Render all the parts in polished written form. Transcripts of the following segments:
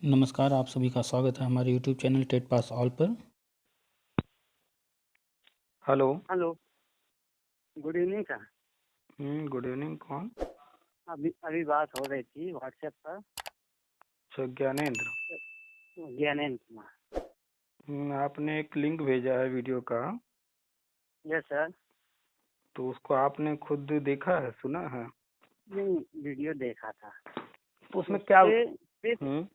नमस्कार, आप सभी का स्वागत है हमारे YouTube channel TET pass all पर। Hello. Hello, good evening sir. Good evening. कौन? अभी अभी बात हो रही थी व्हाट्सएप पर। अच्छा, ज्ञानेंद्र। ज्ञानेंद्र कुमार। आपने एक लिंक भेजा है वीडियो का, यस सर। तो उसको आपने खुद देखा है, सुना है? नहीं, वीडियो देखा था। तो उसमें क्या? उससे सिर्फ हम्म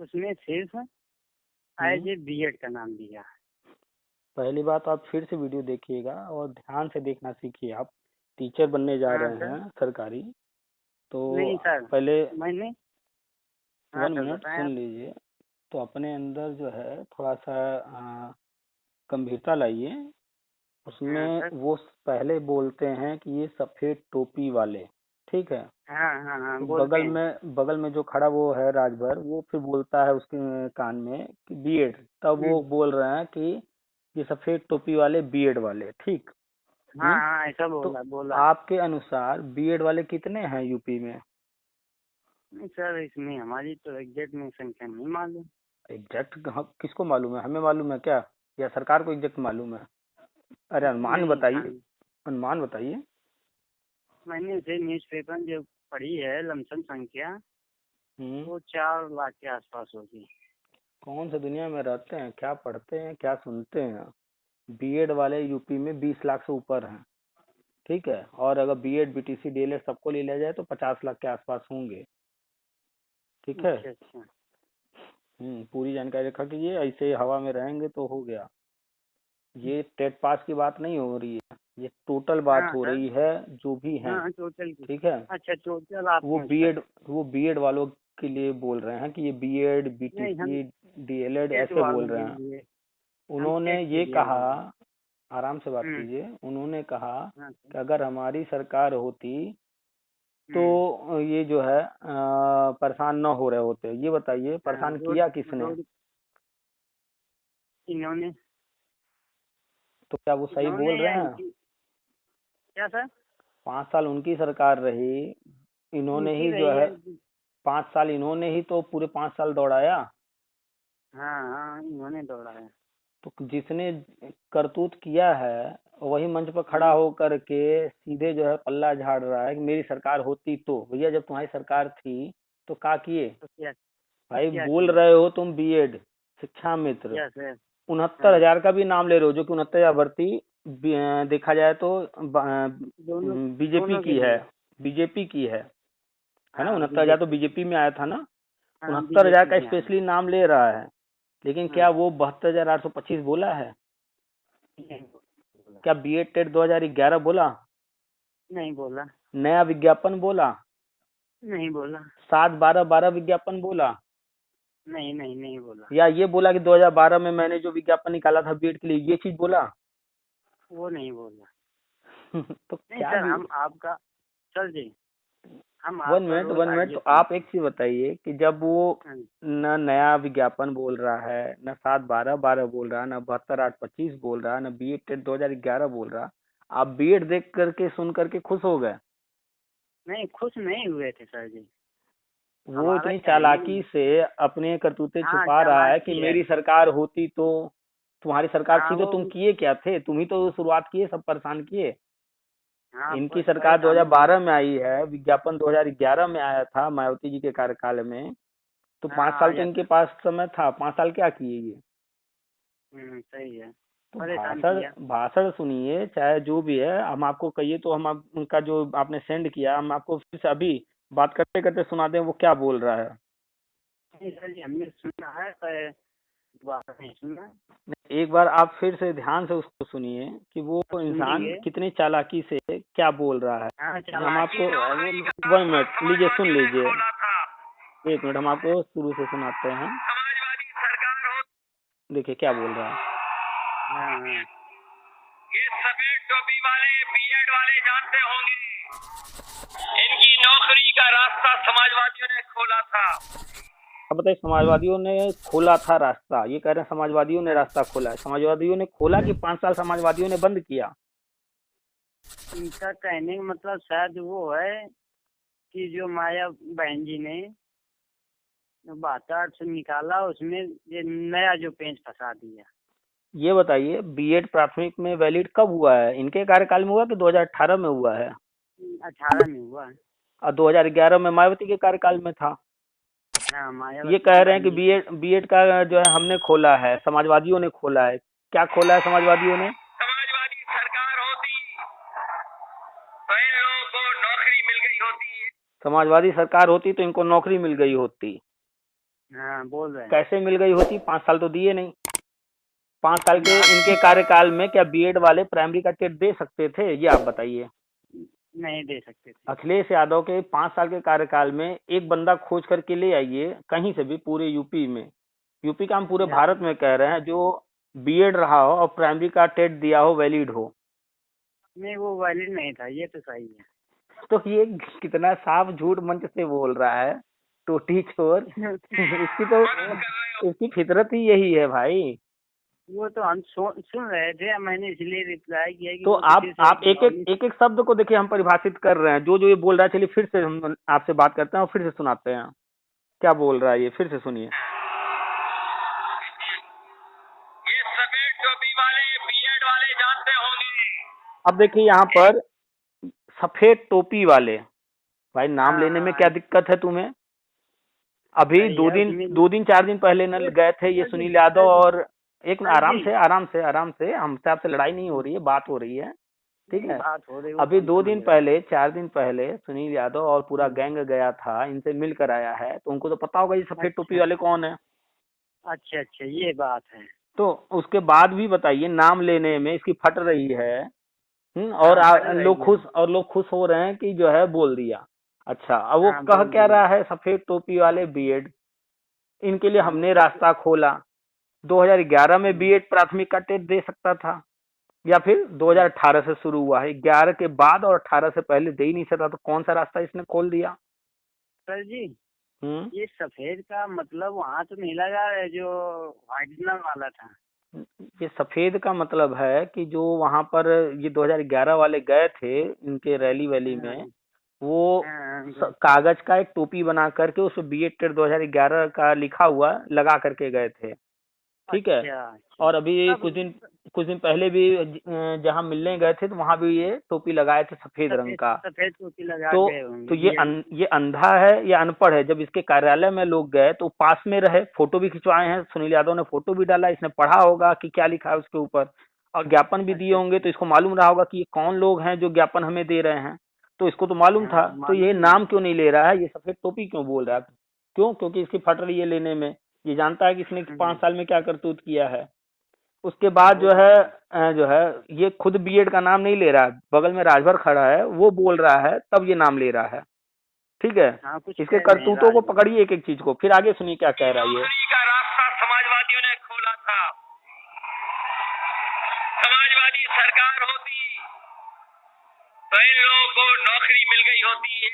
उसमें सिर्फ हम्म एज ए बीएड का नाम दिया। पहली बात, आप फिर से वीडियो देखिएगा और ध्यान से देखना सीखिए। आप टीचर बनने जा हाँ रहे सर। हैं सरकारी, तो नहीं सर, पहले मैंने। हाँ 1 सर, मिनट बताएं सुन आप। लीजिए। तो अपने अंदर जो है थोड़ा सा गंभीरता लाइए। हाँ उसमें सर। वो पहले बोलते हैं कि ये सफेद टोपी वाले, ठीक है। हाँ हाँ हाँ, तो बोलते हैं। बगल में जो खड़ा वो है राजभर, वो फिर बोलता है उसके कान में कि बीएड। तब वो हम्म, बोल रहे हैं कि ये सफेद टोपी वाले बीएड वाले, ठीक। हाँ हम्म हाँ, ऐसा तो बोला बोला। आपके अनुसार बीएड वाले कितने हैं यूपी में? नहीं सर, इसमें हमारी तो एग्जैक्ट में संख्या नहीं मालूम। एग्जैक्ट किसको मालूम है? हमें मालूम है क्या, या सरकार को एग्जैक्ट मालूम है? अरे अनुमान नहीं बताइए, सर, अनुमान बताइए। मैंने इसे न्यूज़पेपर जो पढ़ी है लमसम संख्या, हम्म वो 4 लाख के आसपास होगी। कौन सी दुनिया में रहते हैं, क्या पढ़ते हैं, क्या सुनते हैं? बीएड वाले यूपी में 20 लाख से ऊपर हैं, ठीक है। और अगर बीएड बीटीसी डीएलएड सबको ले लिया जाए तो 50 लाख के आसपास होंगे, ठीक है। अच्छा अच्छा। पूरी जानकारी रखा कीजिए, ऐसे ही हवा में रहेंगे तो हो गया। ये टेट पास की बात नहीं हो रही है, ये टोटल बात हाँ हो सर। रही है, जो भी हैं, हाँ, टोटल की। ठीक है। अच्छा, टोटल आप वो अच्छा। बीएड वो बीएड वालों के लिए बोल रहे हैं कि ये बीएड नहीं, हम बीटीसी डीएलएड टेट ऐसे बोल वालों रहे के हैं। लिए। हम उन्होंने टेट के ये लिए कहा, बोल रहे हैं। आराम से बात हम्म। कीजिए। उन्होंने कहा हाँ सर। कि अगर हमारी सरकार होती हम्म। तो ये जो है परेशान न हो रहे होते। ये बताइए, हाँ, परेशान रोड किया किसने? रोड इन्होंने। तो क्या वो सही इन्होंने बोल या रहे हैं? इनकी। क्या सर? 5 साल उनकी सरकार रही, इन्होंने इनकी ही जो रही है है। 5 साल इन्होंने ही तो पूरे 5 साल दौड़ाया। हाँ हाँ, इन्होंने दौड़ा है। तो जिसने करतूत किया है वही मंच पर खड़ा हाँ, होकर के सीधे जो है पल्ला झाड़ रहा है कि मेरी सरकार होती तो। भैया, जब तुम्हारी सरकार थी तो क्या किए? तो भाई क्या बोल किए? रहे हो तुम बीएड शिक्षा मित्र, यस सर। 69,000 का भी नाम ले रहे हो, जो कि 69,000 भर्ती देखा जाए तो दोनों बीजेपी दोनों के की है, लिए। बीजेपी की है ना। हाँ, 69,000 तो बीजेपी। बीजेपी में आया था ना। हाँ, 69,000 बीजेपी का में आया। स्पेशली नाम ले रहा है, लेकिन हाँ। क्या वो 72,825 बोला है? नहीं बोला। क्या बीएड टेट 2011 बोला? नहीं बोला। नया विज्ञापन बोला? नहीं बोला। 7/12/12 विज्ञापन बोला? नहीं नहीं, नहीं बोला। या ये बोला कि 2012 में मैंने जो विज्ञापन निकाला था बीएड के लिए, ये चीज बोला? वो नहीं बोला। तो नहीं क्या सर, भी। हम आपका। सर जी, हम वन आपका मिनट रोल वन मिनट, तो आइए। आप एक चीज बताइए कि जब वो न नया विज्ञापन बोल रहा है, न 7/12/12 बोल रहा है, न 72/825 बोल रहा है, न बीएड टेट 2011 बोल रहा, आप बीएड देख करके सुन करके खुश हो गए? नहीं, खुश नहीं हुए थे सर जी। वो हमारा इतनी कहने चालाकी से अपने करतूते हाँ, छुपा रहा है कि चालाकी है। मेरी सरकार होती तो। तुम्हारी सरकार हाँ थी तो वो। तुम किए क्या थे? तुम ही तो शुरुआत किए, सब परेशान किए। हाँ, इनकी सरकार परेशान किए। 2012 में आई है, विज्ञापन 2011 में आया था मायावती जी के कार्यकाल में। तो हाँ, 5 साल तो आया इनके था। पास समय था, 5 साल क्या किए ये? सही है। तो परेशान भाषण किया। भाषण सुनिए, चाहे जो भी है। हम आपको कहिए तो हम उनका जो आपने सेंड किया, हम आपको फिर से अभी बात करते करते सुना दें वो क्या बोल रहा है। नहीं सर जी, हमने सुना है पर दोबारा नहीं सुना। एक बार आप फिर से ध्यान से उसको सुनिए कि वो अब इंसान सुनेंगे। कितनी चालाकी से क्या बोल रहा है। हाँ, हम चालाकी आपको तो है वो लोग। 1 मिनट लीजिए, सुन लीजिए। 1 मिनट, हम आपको शुरू से सुनाते हैं। देखिए क्या बोल रहा है। हाँ हाँ। ये सफेद टोपी वाले बीएड वाले जानते होंगे, इनकी नौकरी का रास्ता समाजवादियों ने खोला था। अब बताइए, समाजवादियों ने खोला था रास्ता, ये कह रहे हैं समाजवादियों ने हाँ, रास्ता खोला है। समाजवादियों ने खोला कि 5 साल समाजवादियों ने बंद किया? इनका कहने का मतलब शायद वो है कि जो माया बहन जी ने 72 से निकाला, उसमें ये नया जो पेंच फंसा दिया। ये बताइए बीएड प्राथमिक में वैलिड कब हुआ है? इनके कार्यकाल में हुआ कि 2018 में हुआ है? 18 में हुआ है। और 2011 में मायावती के कार्यकाल में था। हाँ, ये मायावती कह के रहे हैं टाइम कि में था। बीएड बीएड का जो है हमने खोला है, समाजवादियों ने खोला है। क्या खोला है समाजवादियों ने? समाजवादी सरकार होती तो इन लोगों को नौकरी मिल गई होती। समाजवादी सरकार होती तो इनको नौकरी मिल गई होती। हाँ, बोल रहे हैं। कैसे मिल गई होती? 5 साल तो दिए नहीं। 5 साल के आप इनके कार्यकाल में क्या बीएड वाले प्राइमरी का टेट दे सकते थे? ये आप बताइए। नहीं दे सकते थे। अखिलेश यादव के 5 साल के कार्यकाल में एक बंदा खोज करके ले आइए कहीं से भी, पूरे यूपी में, यूपी का हम पूरे या भारत में कह रहे हैं, जो बीएड रहा हो और प्राइमरी का टेट दिया हो, वैलिड हो। नहीं, वो वैलिड नहीं था, ये तो सही है। तो ये कितना साफ झूठ मंच से बोल रहा है, टोटी चोर। इसकी तो इसकी फितरत ही यही है भाई। वो तो हम सुन रहे थे, मैंने इसलिए रिप्लाई किया कि तो वो आप किसी से आप एक एक शब्द को देखिए, हम परिभाषित कर रहे हैं जो जो ये बोल रहा है। चलिए फिर से हम आपसे बात करते हैं और फिर से सुनाते हैं क्या बोल रहा है ये, फिर से सुनिए। ये सफेद टोपी वाले बीएड वाले जानते होंगे। अब देखिए यहाँ पर सफेद टोपी वाले, भाई नाम हाँ लेने में हाँ, क्या दिक्कत है तुम्हें? अभी सही दो है दिन उसमें। 4 दिन पहले न गए थे ये सुनील यादव और एक सर आराम जी, से आराम से आराम से, हमसे आपसे लड़ाई नहीं हो रही है, बात हो रही है, ठीक नहीं है। बात हो रही, वो तो अभी हम 2 दिन समझ रहे हैं। पहले 4 दिन पहले सुनील यादव और पूरा गैंग गया था, इनसे मिल कर आया है, तो उनको तो पता होगा ये सफेद टोपी अच्छा वाले कौन है। अच्छा अच्छा, ये बात है। तो उसके बाद भी बताइए, नाम लेने में इसकी फट रही है। और हाँ, फट रही है। लोग खुश हो रहे हैं कि जो है बोल दिया। अच्छा, अब वो हाँ, कह बोल क्या दिए। रहा है? सफेद टोपी वाले बीएड, इनके लिए हाँ, हमने रास्ता खोला। 2011 में बीएड प्राथमिक का टेट दे सकता था, या फिर 2018 से शुरू हुआ है, 11 के बाद और 18 से पहले दे ही नहीं सकता, तो कौन सा रास्ता इसने खोल दिया? सर जी, हम्म ये सफेद का मतलब वहाँ तो नहीं लगा है जो वाइटनर वाला था। ये सफेद का मतलब है कि जो वहां पर ये 2011 वाले गए थे इनके रैली वैली हाँ में, वो हाँ, कागज का एक टोपी बना करके उसमें बीएड टेट 2011 का लिखा हुआ लगा करके गए थे, ठीक है। अच्छा अच्छा। और अभी अब कुछ दिन पहले भी जहां मिलने गए थे तो वहां भी ये टोपी लगाए थे सफेद रंग सफेद का। सफेद टोपी लगा तो गए होंगे ये बीएड। ये अंधा है या अनपढ़ है? जब इसके कार्यालय में लोग गए तो पास में रहे, फोटो भी खिंचवाए हैं, सुनील यादव ने फोटो भी डाला, इसने पढ़ा होगा कि क्या लिखा है उसके ऊपर, और ज्ञापन भी दिए अच्छा होंगे, अच्छा। तो इसको मालूम रहा होगा कि ये कौन लोग हैं जो ज्ञापन हमें दे रहे हैं। तो इसको तो मालूम था, हाँ, तो ये मालूम है। नाम क्यों नहीं ले रहा है? ये सफेद टोपी क्यों बोल रहा है? क्यों? क्योंकि इसकी फट रही है लेने में। ये जानता है कि इसने 5 साल में क्या करतूत किया है। उसके बाद वो तो जो है ये खुद बीएड का नाम नहीं ले रहा है, बगल में राजभर खड़ा है वो बोल रहा है, तब ये नाम ले रहा है, ठीक है। हाँ, कुछ इसके कह रहे हैं करतूतों को राजभर। पकड़िए एक एक चीज को, फिर आगे सुनिए क्या कह रहा है ये। नौकरी का रास्ता समाजवादियों ने खोला था। समाजवादी सरकार होती तो इन लोगों को नौकरी मिल गई होती है।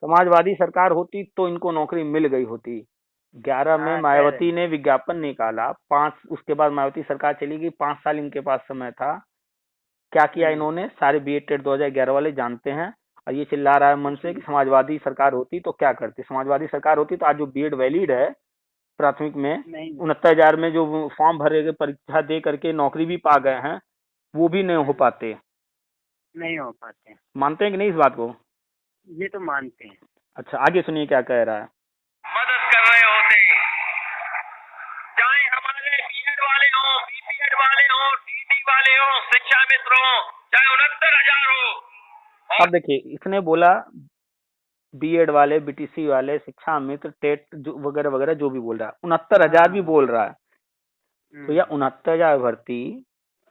समाजवादी सरकार होती तो इनको नौकरी मिल गई होती। 11 में हाँ, कह रहे मायावती हैं। ने विज्ञापन निकाला, 5 उसके बाद मायावती सरकार चली गई, 5 साल इनके पास समय था। क्या किया हम्म, इन्होंने? सारे बीएड टेट 2011 वाले जानते हैं। और ये चिल्ला रहा है मन कुछ से कि नहीं। समाजवादी सरकार होती तो क्या करती। समाजवादी सरकार होती तो आज जो बीएड वैलिड है प्राथमिक में, नहीं 69,000 में जो फॉर्म भरे गए, परीक्षा दे करके नौकरी भी पा गए हैं, वो भी नहीं हो पाते। नहीं हो पाते। मानते हैं कि नहीं इस बात को? ये तो मानते हैं। अच्छा, आगे सुनिए क्या कह रहा है। मदद कर रहे होते, चाहे हमारे बीएड वाले हो, बीपीएड वाले हो, डीडी वाले हो, शिक्षा मित्र हो, चाहे 69,000 हो। अब देखिए, इसने बोला बीएड वाले, बीटीसी वाले, शिक्षा मित्र, टेट जो वगैरह वगैरह जो भी बोल रहा है, 69,000 भी हाँ। बोल रहा है। तो यह हम्म, 69,000 भर्ती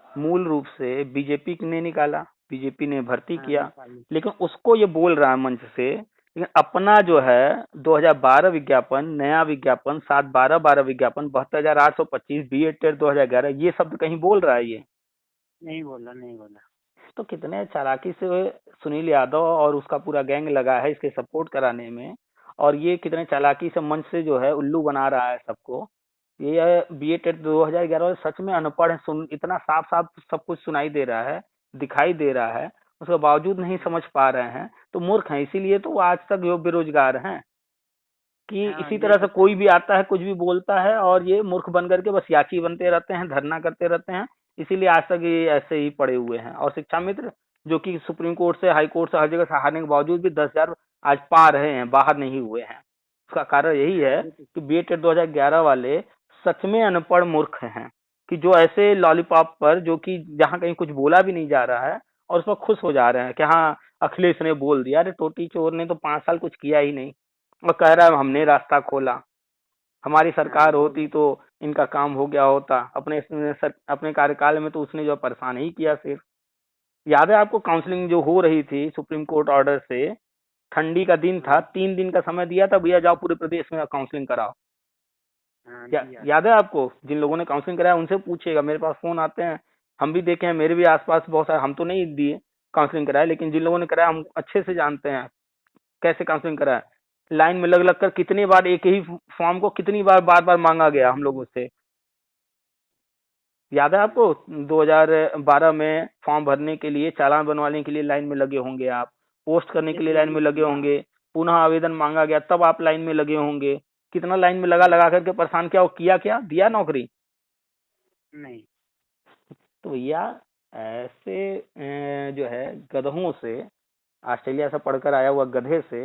मूल रूप से बीजेपी ने निकाला, बीजेपी ने भर्ती हाँ, किया, निकाली। लेकिन उसको ये बोल रहा है मंच से। लेकिन अपना जो है 2012 विज्ञापन, नया विज्ञापन, 7/12/12 विज्ञापन, 72,825 बीएड टेट 2011, ये शब्द कहीं बोल रहा है ये? नहीं बोला, नहीं बोला। तो कितने चालाकी से सुनील यादव और उसका पूरा गैंग लगा है इसके सपोर्ट कराने में, और ये कितने चालाकी से मंच से जो है उल्लू बना रहा है सबको। ये बी ए टेट 2011 सच में अनपढ़ है, सुन इतना साफ साफ सब कुछ सुनाई दे रहा है, दिखाई दे रहा है, उसके बावजूद नहीं समझ पा रहे हैं, तो मूर्ख हैं, इसीलिए तो वो आज तक जो बेरोजगार हैं। कि हाँ इसी ये तरह से तो कोई भी आता है, कुछ भी बोलता है, और ये मूर्ख बन करके बस याची बनते रहते हैं, धरना करते रहते हैं। इसीलिए आज तक ये ऐसे ही पड़े हुए हैं। और शिक्षा मित्र जो कि सुप्रीम कोर्ट से, हाई कोर्ट से, हर जगह से हारने के बावजूद भी 10,000 आज पा रहे हैं, बाहर नहीं हुए हैं। उसका कारण यही हाँ है ये तो कि बीए टेट 2011 वाले सच में अनपढ़ मूर्ख हैं, कि जो ऐसे लॉलीपॉप पर, जो कि जहाँ कहीं कुछ बोला भी नहीं जा रहा है, और उसमें खुश हो जा रहे हैं कि हाँ अखिलेश ने बोल दिया। अरे टोटी चोर ने तो 5 साल कुछ किया ही नहीं, और कह रहा है हमने रास्ता खोला, हमारी हाँ सरकार वो होती तो इनका काम हो गया होता। अपने कार्यकाल में तो उसने जो परेशान ही किया सिर्फ। याद है आपको काउंसलिंग जो हो रही थी सुप्रीम कोर्ट ऑर्डर से, ठंडी का दिन था, हाँ 3 दिन का समय दिया था, भैया जाओ पूरे प्रदेश में काउंसलिंग कराओ। हाँ दिया याद है आपको? जिन लोगों ने काउंसलिंग कराया उनसे पूछिएगा, मेरे पास फोन आते हैं, हम भी देखे हैं, मेरे भी आसपास बहुत सारे, हम तो नहीं दिए काउंसलिंग कराया, लेकिन जिन लोगों ने कराया हम अच्छे से जानते हैं कैसे काउंसलिंग कराया। लाइन में लग लग कर कितनी बार एक ही फॉर्म को कितनी बार बार बार मांगा गया हम लोगों से। याद है आपको? 2012 में फॉर्म भरने के लिए, चालान बनवाने के लिए लाइन में लगे होंगे आप, पोस्ट करने के लिए लाइन में लगे होंगे, पुनः आवेदन मांगा गया तब आप लाइन में लगे होंगे। कितना लाइन में लगा लगा करके परेशान किया, और किया क्या? दिया नौकरी? नहीं। तो भैया ऐसे जो है गधों से, ऑस्ट्रेलिया से पढ़कर आया हुआ गधे से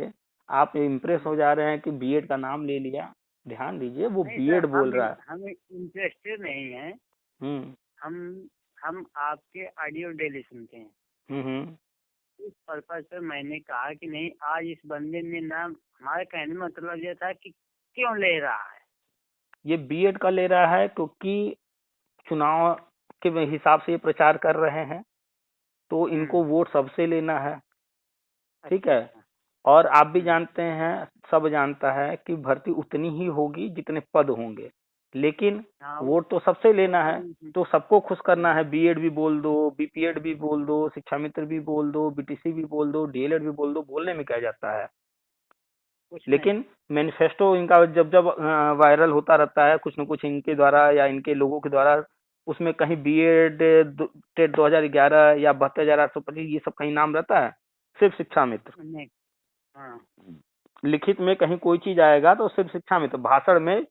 आप इम्प्रेस हो जा रहे हैं कि बीएड का नाम ले लिया। ध्यान दीजिए, वो नहीं बीएड सर, बोल रहा है। हम इंटरेस्टेड नहीं है। हम्म हम हम आपके ऑडियो डेली सुनते हैं। हम्म। इस पर्पज से मैंने कहा कि नहीं, आज इस बंदे ने नाम, हमारे कहने में मतलब ये था कि क्यों ले रहा है। ये बीएड का ले रहा है क्योंकि चुनाव के हिसाब से ये प्रचार कर रहे हैं, तो इनको वोट सबसे लेना है। ठीक अच्छा है। अच्छा। और आप भी जानते हैं, सब जानता है कि भर्ती उतनी ही होगी जितने पद होंगे, लेकिन हाँ वोट तो सबसे वो लेना है। तो सबको खुश करना है, बीएड भी बोल दो, बीपीएड भी बोल दो, शिक्षा मित्र भी बोल दो, बीटीसी भी बोल दो, डीएलएड भी बोल दो, बोलने में क्या जाता है। कुछ नहीं। लेकिन मैनिफेस्टो इनका जब जब वायरल होता रहता है कुछ न कुछ इनके द्वारा या इनके लोगों के द्वारा, उसमें कहीं बीएड टेट 2011 या 72,825 ये सब कहीं नाम रहता है? सिर्फ शिक्षा मित्र। नहीं। हाँ लिखित में कहीं कोई चीज आएगा तो सिर्फ शिक्षा मित्र, भाषण में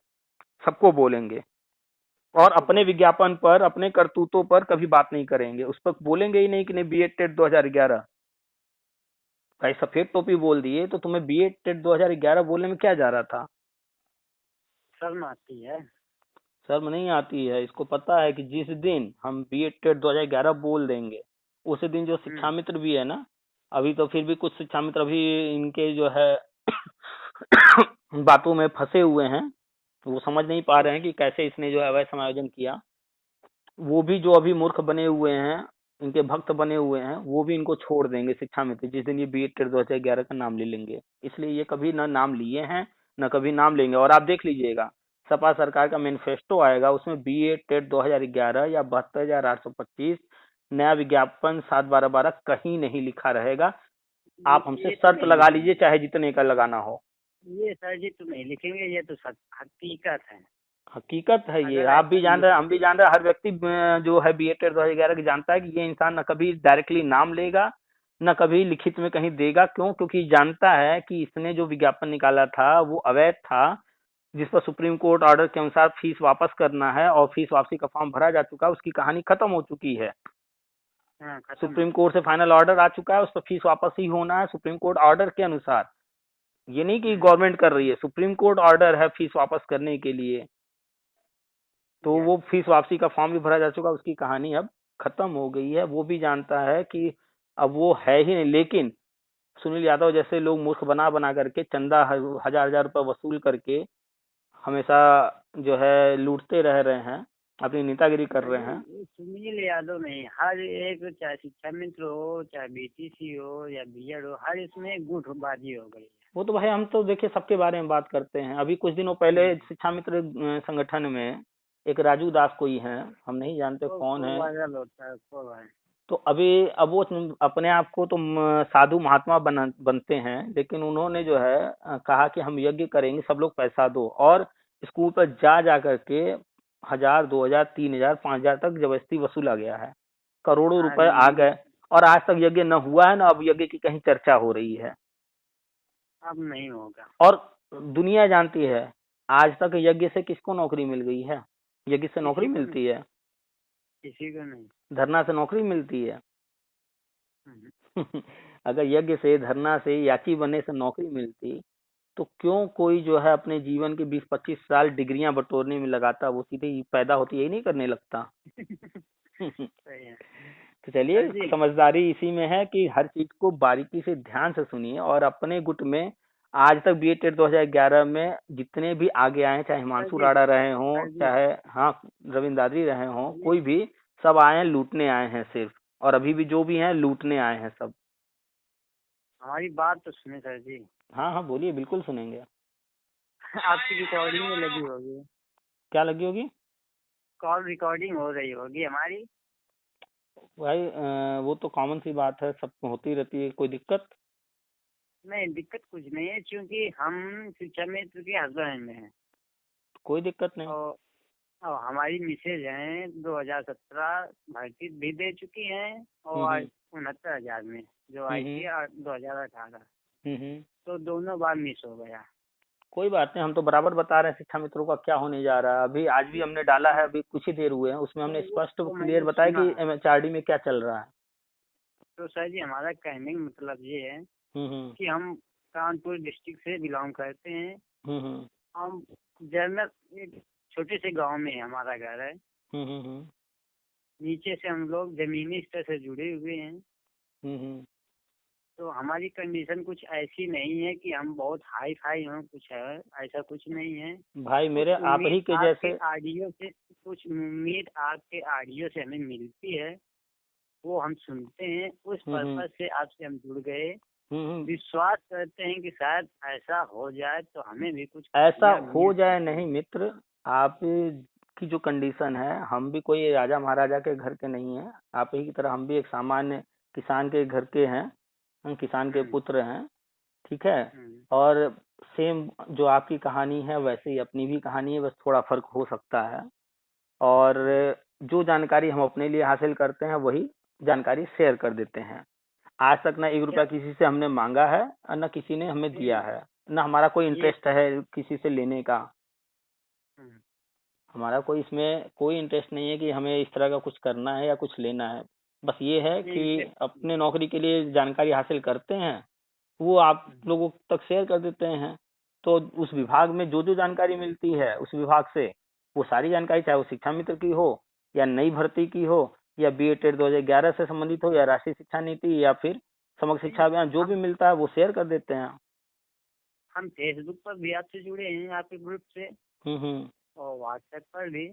सबको बोलेंगे, और सबको अपने बोलेंगे। विज्ञापन पर, अपने करतूतों पर कभी बात नहीं करेंगे, उस पर बोलेंगे ही नहीं कि नहीं बीएड टेट 2011। भाई सफेद टोपी बोल दिए तो तुम्हें बीएड टेट 2011 बोलने में क्या जा रहा था? शर्म आती है। शर्म नहीं आती है? इसको पता है कि जिस दिन हम बीएड टेट 2011 बोल देंगे, उसी दिन जो शिक्षा मित्र भी है ना, अभी तो फिर भी कुछ शिक्षा मित्र अभी इनके जो है बातों में फंसे हुए हैं, वो समझ नहीं पा रहे हैं कि कैसे इसने जो है अवैध समायोजन किया। वो भी जो अभी मूर्ख बने हुए हैं, इनके भक्त बने हुए हैं, वो भी इनको छोड़ देंगे शिक्षा मित्र जिस दिन ये बीएड टेट 2011 का नाम ले लेंगे। इसलिए ये कभी ना नाम लिए हैं, न कभी नाम लेंगे। और आप देख लीजिएगा, सपा सरकार का मैनिफेस्टो आएगा, उसमें बीएड टेट 2011 या 72,825 नया विज्ञापन 7/12/12 कहीं नहीं लिखा रहेगा। आप हमसे ये तो शर्त नहीं लगा लिखेंगे। लीजिए, चाहे जितने का लगाना हो। ये सर जी तो नहीं लिखेंगे, ये तो हकीकत है। हकीकत है ये, अगर आप भी ऐसा जान रहे हैं, हम भी लिखते। जान रहे हैं, हर व्यक्ति जो है बीएड टेट 2011 की जानता है कि ये इंसान न कभी डायरेक्टली नाम लेगा, न कभी लिखित में कहीं देगा। क्यों? क्योंकि जानता है कि इसने जो विज्ञापन निकाला था वो अवैध था, जिस पर सुप्रीम कोर्ट ऑर्डर के अनुसार फीस वापस करना है, और फीस वापसी का फॉर्म भरा जा चुका है, उसकी कहानी खत्म हो चुकी है। हाँ खत्म हो सुप्रीम चुका कोर्ट से फाइनल ऑर्डर आ चुका है, उस पर फीस वापस ही होना है सुप्रीम कोर्ट ऑर्डर के अनुसार। ये नहीं कि है। गवर्नमेंट कर रही है, सुप्रीम कोर्ट ऑर्डर है फीस वापस करने के लिए। तो यस। वो फीस वापसी का फॉर्म भी भरा जा चुका, उसकी कहानी अब खत्म हो गई है। वो भी जानता है कि अब वो है ही नहीं। लेकिन सुनील यादव जैसे लोग मूर्ख बना बना करके चंदा हजार हजार रुपए वसूल करके हमेशा जो है लूटते रह रहे हैं, अपनी नेतागिरी कर रहे हैं। ये सुनील यादव नहीं, हर एक, चाहे शिक्षा मित्र हो, चाहे बीटीसी हो या बीएड हो, हर इसमें गुटबाजी हो गई है। वो तो भाई हम तो देखिए सबके बारे में बात करते हैं। अभी कुछ दिनों पहले शिक्षा मित्र संगठन में एक राजू दास कोई हैं, हम नहीं जानते कौन वो है। वायरल होता है, वो है। तो अभी अब वो अपने आप को तो साधु महात्मा बनते हैं, लेकिन उन्होंने जो है कहा कि हम यज्ञ करेंगे, सब लोग पैसा दो, और स्कूल पर जा जा करके 1,000 2,000 3,000 5,000 तक जबरदस्ती वसूला गया है, करोड़ों हाँ रुपए आ ये गए, और आज तक यज्ञ न हुआ है, ना अब यज्ञ की कहीं चर्चा हो रही है। अब नहीं होगा। और दुनिया जानती है, आज तक यज्ञ से किसको नौकरी मिल गई है? यज्ञ से नौकरी किसी को मिलती नहीं, है? किसी को नहीं। धरना से नौकरी मिलती है? हम्म, अगर यज्ञ से, धरना से, याची बनने से नौकरी मिलती तो क्यों कोई जो है अपने जीवन के 20-25 साल डिग्रियां बटोरने में लगाता, वो सीधे ही पैदा होती यही नहीं करने लगता। सही है तो सर चलिए, जी। समझदारी इसी में है कि हर चीज को बारीकी से ध्यान से सुनिए, और अपने गुट में आज तक बी टेट 2011 में जितने भी आगे आए, चाहे सर हिमांशु जी, राणा रहे हों, सर जी, चाहे हाँ रविंद्र दादरी रहे हों, ये कोई भी, सब आए हैं लूटने आए हैं सिर्फ, और अभी भी जो भी हैं लूटने आए हैं सब। हमारी बात तो सुने सर जी। हाँ हाँ बोलिए, बिल्कुल सुनेंगे। आपकी रिकॉर्डिंग में लगी होगी, क्या लगी होगी? कॉल रिकॉर्डिंग हो रही होगी हमारी। भाई वो तो कॉमन सी बात है, सबको होती रहती है, कोई दिक्कत? नहीं, दिक्कत कुछ नहीं है, क्योंकि हम शिक्षा मित्र के हस्बैंड में हैं। कोई दिक्कत नहीं। और हमारी मिसेज हैं 2017 भर्ती भी दे चुकी हैं, और हम्म 69,000 में जो आई हम्म थी 2018। हम्म। तो दोनों बार मिस हो गया। कोई बात नहीं, हम तो बराबर बता रहे हैं शिक्षा मित्रों का क्या होने जा रहा है। अभी आज भी हमने डाला है, हाँ, अभी कुछ ही देर हुए हैं, उसमें हमने तो स्पष्ट क्लियर मैंने बताया सुना कि है। एमएचआरडी में क्या चल रहा है। तो सर जी, हमारा कहने का मतलब ये है हम्म कि हम कानपुर डिस्ट्रिक्ट से बिलोंग करते हैं। हम्म हम जनरल एक छोटे से गांव में हमारा घर है। हम्म नीचे से हम लोग जमीनी स्तर से जुड़े हुए हैं। हम्म। तो हमारी कंडीशन कुछ ऐसी नहीं है कि हम बहुत हाई फाई हों, कुछ है ऐसा कुछ नहीं है। भाई मेरे आप ही के जैसे। कुछ उम्मीद आपके ऑडियो से हमें मिलती है, वो हम सुनते हैं, उस हम्म पर्पज से आपसे हम जुड़ गए। हम्म। विश्वास करते हैं कि शायद ऐसा हो जाए तो हमें भी कुछ ऐसा खुशियाँ हो मिल जाए सके। नहीं मित्र, आप की जो कंडीशन है, हम भी कोई राजा महाराजा के घर के नहीं हैं, आप ही की तरह हम भी एक सामान्य किसान के घर के हैं, हम किसान के हम्म, पुत्र हैं। ठीक है। हम्म, और सेम जो आपकी कहानी है वैसे ही अपनी भी कहानी है, बस थोड़ा फर्क हो सकता है। और हम्म। जो जानकारी हम अपने लिए हासिल करते हैं वही जानकारी शेयर कर देते हैं। आज तक ना 1 रुपया क्या किसी से हमने मांगा है, और ना किसी ने हमें दिया है, ना हमारा कोई ये इंटरेस्ट है किसी से लेने का। हम्म, हमारा कोई इसमें कोई इंटरेस्ट नहीं है कि हमें इस तरह का कुछ करना है या कुछ लेना है। बस ये है ये कि इंटरेस्ट। अपने नौकरी के लिए जानकारी हासिल करते हैं, वो आप लोगों तक शेयर कर देते हैं। तो उस विभाग में जो जो जानकारी मिलती है उस विभाग से, वो सारी जानकारी, चाहे वो शिक्षा मित्र की हो, या नई भर्ती की हो, या बी एड 2011 से संबंधित हो, या राष्ट्रीय शिक्षा नीति, या फिर समग्र शिक्षा अभियान, जो भी हम मिलता है वो शेयर कर देते हैं। हम फेसबुक पर भी आपसे जुड़े हैं, आपके ग्रुप से, हम्म। और व्हाट्सएप पर भी।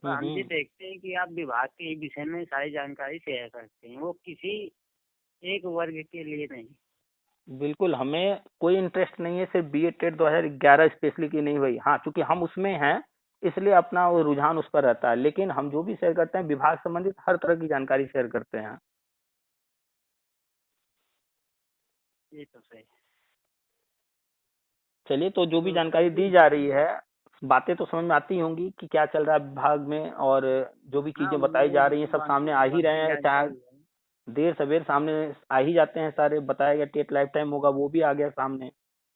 पर हम ये हम्म। देखते हैं कि आप विभाग के विषय में सारी जानकारी शेयर करते हैं, वो किसी एक वर्ग के लिए नहीं। बिल्कुल, हमें कोई इंटरेस्ट नहीं है सिर्फ बी एड टेट 2011 स्पेशली की नहीं हुई। हाँ, चूंकि हम उसमें हैं इसलिए अपना वो रुझान उस पर रहता है, लेकिन हम जो भी शेयर करते हैं विभाग संबंधित हर तरह की जानकारी शेयर करते हैं। ये तो सही है। चलिए, तो जो भी तो सर जानकारी जी, दी जा रही है, बातें तो समझ में आती होंगी कि क्या चल रहा है विभाग में, और जो भी हाँ, चीजें बताई वो जा रही हैं सब सामने आ ही रहे बाकी हैं, चाहे जानकारी है। देर सवेर सामने आ ही जाते हैं सारे। बताया गया टेट लाइफ टाइम होगा, वो भी आ गया सामने।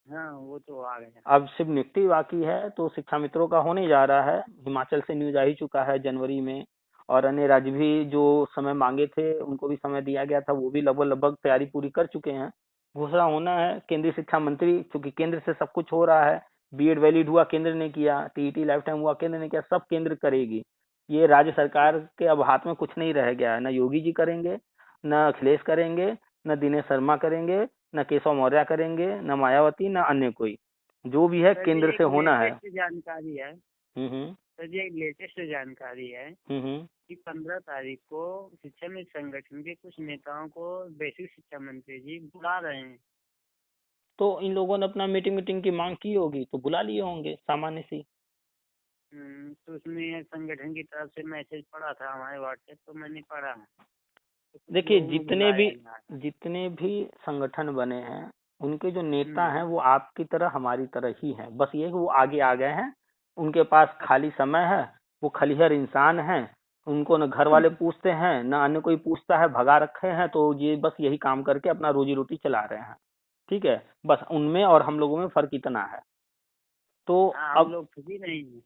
हाँ, वो तो आ गया। अब सिर्फ नियुक्ति बाकी है, तो शिक्षा मित्रों का होने जा रहा है। हिमाचल से न्यूज आ ही चुका है जनवरी में, और अन्य राज्य भी जो समय मांगे थे उनको भी समय दिया गया था, वो भी लगभग लगभग तैयारी पूरी कर चुके हैं। घोषणा होना है केंद्रीय शिक्षा मंत्री, क्योंकि केंद्र से सब कुछ हो रहा है। बीएड वैलिड हुआ केंद्र ने किया, टीईटी लाइफ टाइम हुआ केंद्र ने किया, सब केंद्र करेगी। ये राज्य सरकार के अब हाथ में कुछ नहीं रह गया है, न योगी जी करेंगे, न अखिलेश करेंगे, न दिनेश शर्मा करेंगे, न केशव मौर्य करेंगे, न मायावती, न अन्य कोई। जो भी है सर जी, केंद्र से एक होना है। लेटेस्ट जानकारी है। हम्म सर जी, एक लेटेस्ट जानकारी है हम्म। कि 15 तारीख को शिक्षा मित्र संगठन के कुछ नेताओं को बेसिक शिक्षा मंत्री जी बुला रहे हैं। तो इन लोगों ने अपना मीटिंग मीटिंग की मांग की होगी तो बुला लिए होंगे, सामान्य सी। तो उसमें संगठन की तरफ से मैसेज पड़ा था हमारे व्हाट्सएप, तो मैंने पढ़ा है। तो कुछ देखिए, लोगों को बुलाया जा रहा है। जितने भी संगठन बने हैं, उनके जो नेता हैं हम्म, वो आपकी तरह हमारी तरह ही हैं। बस ये कि वो आगे आ गए हैं, उनके पास खाली समय है, वो खलिहर इंसान हैं। उनको न घर वाले पूछते हैं, न अन्य कोई पूछता है, भगा रखे हैं, तो ये बस यही काम करके अपना रोजी रोटी चला रहे हैं। ठीक है, बस उनमें और हम लोगों में फर्क इतना है। तो हाँ, हम अब लोग फ्री नहीं है।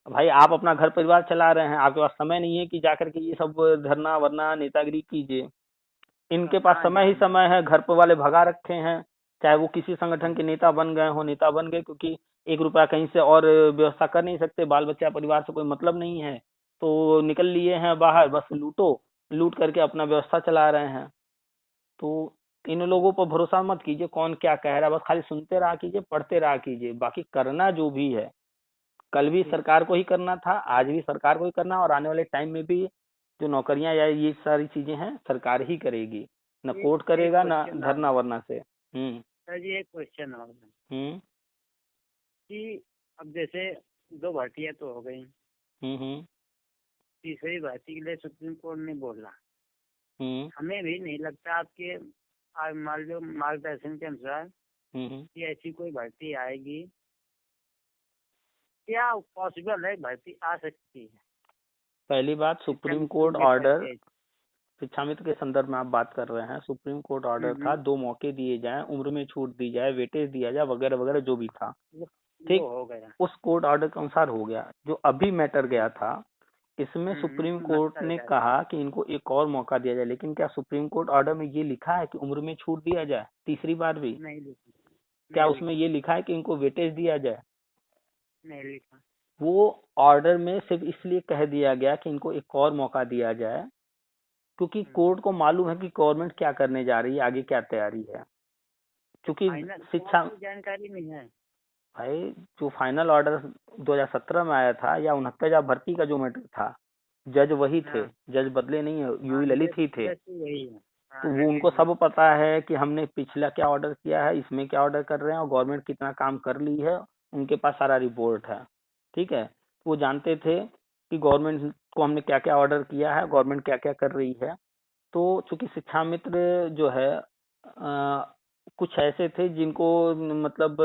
भाई आप अपना घर परिवार चला रहे हैं, आपके पास समय नहीं है कि जाकर के ये सब धरना वरना नेतागिरी कीजिए। इनके पास कहाँ समय ही जाना। समय है, घर पर वाले भगा रखे हैं। चाहे वो किसी संगठन के नेता बन गए हो, नेता बन गए क्योंकि 1 रुपया कहीं से और व्यवस्था कर नहीं सकते, बाल बच्चा परिवार से कोई मतलब नहीं है, तो निकल लिए हैं बाहर, बस लूटो, लूट करके अपना व्यवस्था चला रहे हैं। तो इन लोगों पर भरोसा मत कीजिए, कौन क्या कह रहा है, बस खाली सुनते रहा कीजिए, पढ़ते रहा कीजिए, बाकी करना जो भी है कल भी सरकार को ही करना था, आज भी सरकार को ही करना, और आने वाले टाइम में भी जो नौकरियां या ये सारी चीजें हैं सरकार ही करेगी, न एक कोर्ट एक करेगा न क्वेश्चन और धरना है। वरना से। सर जी एक क्वेश्चन और है हम्म कि अब जैसे 2 भर्तियां तो हो गई, हम्म तीसरी भर्ती के लिए सुप्रीम कोर्ट ने बोला। हम्म हमें भी नहीं लगता आपके मान लो मार्गदर्शन के अनुसार हम्म कि ऐसी कोई भर्ती आएगी। क्या पॉसिबल है भर्ती आ सकती है? पहली बात, शिक्षा सुप्रीम मित्रों कोर्ट के पद ऑर्डर, पे। शिक्षा मित्र के संदर्भ में आप बात कर रहे हैं, सुप्रीम कोर्ट ऑर्डर था, 2 मौके दिए जाएं, उम्र में छूट दी जाए, वेटेज दिया जाए, वगैरह वगैरह जो भी था, वो ठीक। वो हो गया। उस कोर्ट ऑर्डर के अनुसार हो गया। जो अभी मैटर गया था, इसमें सुप्रीम कोर्ट 69 ने का। कहा कि इनको एक और मौका दिया जाए, लेकिन क्या सुप्रीम कोर्ट ऑर्डर में ये लिखा है कि उम्र में छूट दिया जाए तीसरी बार भी? नहीं लिखा। क्या नहीं उसमें लिखा। ये लिखा है कि इनको वेटेज दिया जाए? नहीं लिखा। वो ऑर्डर में सिर्फ इसलिए कह दिया गया कि इनको एक और मौका दिया जाए, क्योंकि कोर्ट को मालूम है कि गवर्नमेंट क्या करने जा रही है, आगे क्या तैयारी है। क्योंकि फाइनल शिक्षा, कोई जानकारी नहीं है। भाई जो फाइनल ऑर्डर 2017 में आया था या 69 भर्ती का जो मैटर था, जज वही थे, हाँ जज बदले नहीं है, हाँ, यूई ललित ही थे। जैसे वही है। तो हाँ वो ललित उनको जी। सब पता है कि हमने पिछला क्या ऑर्डर किया है, इसमें क्या ऑर्डर कर रहे हैं, और गवर्नमेंट कितना काम कर ली है, उनके पास सारा रिपोर्ट है, ठीक है। वो जानते थे कि गवर्नमेंट को हमने क्या क्या ऑर्डर किया है, गवर्नमेंट क्या क्या कर रही है। तो चूंकि शिक्षा मित्र जो है कुछ ऐसे थे जिनको मतलब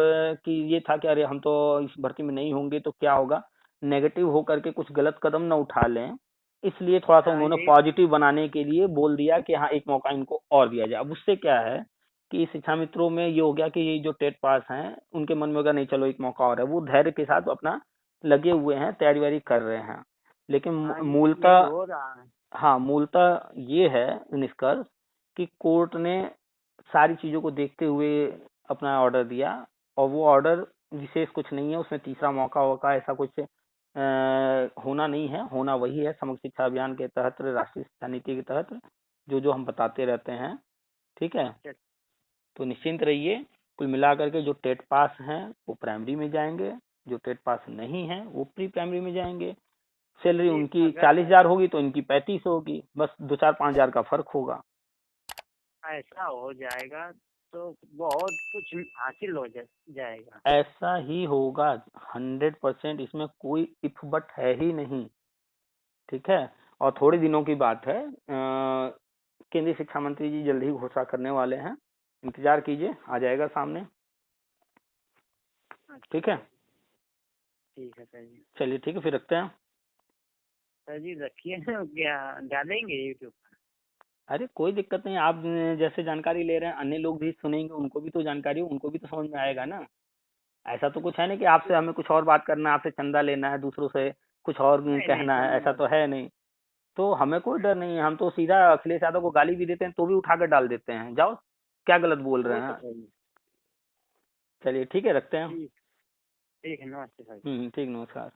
कि ये था कि अरे हम तो इस भर्ती में नहीं होंगे तो क्या होगा, नेगेटिव होकर के कुछ गलत कदम न उठा लें, इसलिए थोड़ा सा हाँ उन्होंने एक। पॉजिटिव बनाने के लिए बोल दिया कि हाँ एक मौका इनको और दिया जाए। अब उससे क्या है कि शिक्षा मित्रों में ये हो गया कि ये जो टेट पास हैं उनके मन में होगा नहीं चलो एक मौका और है, वो धैर्य के साथ अपना लगे हुए हैं, तैयारी वारी कर रहे हैं। लेकिन हाँ यही मूलतः, हो रहा है। हाँ मूलतः ये है निष्कर्ष कि कोर्ट ने सारी चीजों को देखते हुए अपना ऑर्डर दिया, और वो ऑर्डर विशेष कुछ नहीं है, उसमें तीसरा मौका होगा ऐसा कुछ होना नहीं है, होना वही है समग्र शिक्षा अभियान के तहत, राष्ट्रीय शिक्षा नीति के तहत जो जो हम बताते रहते हैं, ठीक है। अच्छा। तो निश्चिंत रहिए, कुल मिलाकर के जो टेट पास हैं वो प्राइमरी में जाएंगे, जो टेट पास नहीं है वो प्री प्राइमरी में जाएंगे। सैलरी ये उनकी अगर 40,000 होगी तो इनकी 35 होगी, बस 2-4-5 हजार का फर्क होगा। ऐसा हो जाएगा तो बहुत कुछ हासिल हो जाएगा। ऐसा ही होगा, 100%, इसमें कोई इफ बट है ही नहीं, ठीक है। और थोड़े दिनों की बात है, केंद्रीय शिक्षा मंत्री जी जल्द ही घोषणा करने वाले हैं, इंतजार कीजिए, आ जाएगा सामने, अच्छा ठीक है। ठीक है सर जी। चलिए ठीक है, फिर रखते हैं। सर जी रखिए ना, क्या डालेंगे यूट्यूब पर? अरे कोई दिक्कत नहीं, आप जैसे जानकारी ले रहे हैं अन्य लोग भी सुनेंगे, उनको भी तो जानकारी हो, उनको भी तो समझ में आएगा ना। ऐसा तो कुछ है नहीं कि आपसे हमें कुछ और बात करना है, आपसे चंदा लेना है, दूसरों से कुछ और नहीं नहीं कहना सर, है, ऐसा तो है नहीं। तो हमें कोई डर नहीं है, हम तो सीधा अखिलेश यादव को गाली भी देते हैं तो भी उठाकर डाल देते हैं, जाओ क्या गलत बोल रहे वो तो हैं। सही है। चलिए ठीक है, रखते हैं। ठीक। ठीक है, नमस्ते सर। ठीक, नमस्कार।